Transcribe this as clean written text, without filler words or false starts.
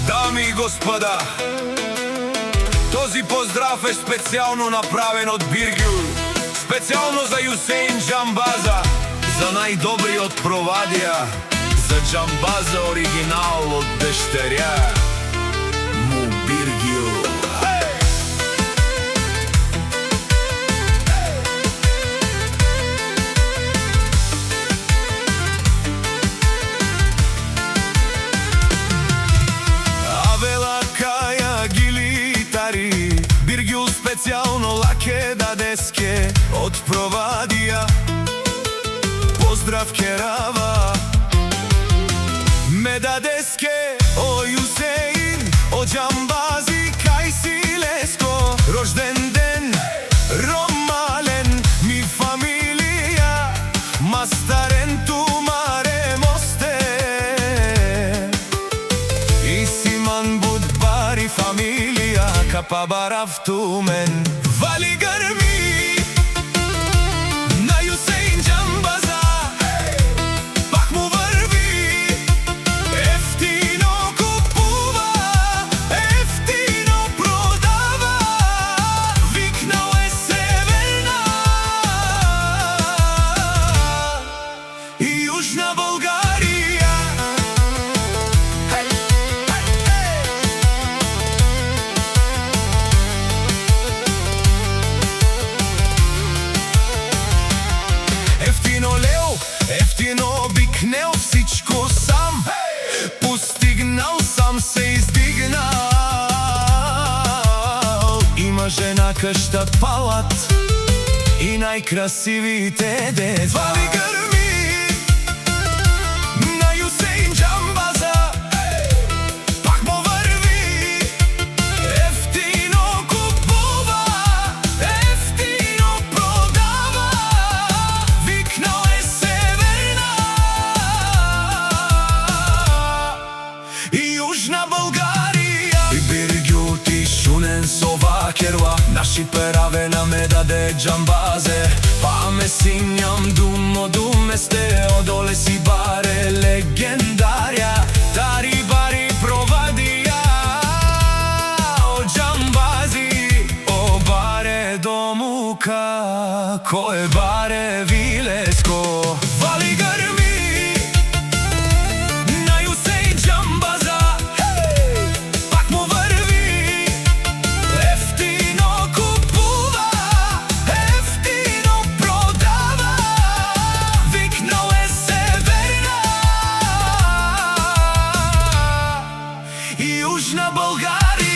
Дами и господа, този поздрав е специално направен от Биргюл, специално за Юсейн Джамбаза, за най-добриот провадија, за Джамбаза оригинал от дъщеря му Биргюл. Биргюл специално лаке дадеске од провадија, поздрав керава ме дадеске о Юсейн, о Джамбази кај си леско, рожден ден ромален ми фамилија, мастарен тумаре мосте и симан будбари фамилија капа барафтумен вали гърми на Юсейн Джамбаза, пак му върви, ефтино купува, ефтино продава, викнал е Северна и Южна България. Ефтино обикнел всичко сам, постигнал сам се издигнал. Има жена къща палат и най-красивите деца. Вали гърми на Юсейн Джамбаза, пак му върви, ефтино купува, ефтино продава, викнал е и Южна България. И Биргюл ти шунен сова керва, наши пераве на ме даде Джамбазе, па ме синјам думо думе сте, одоле си баре легендарја, тари бари провадија, о Джамбази, о баре домука, кој баре вилеско, вали гърми Южна България.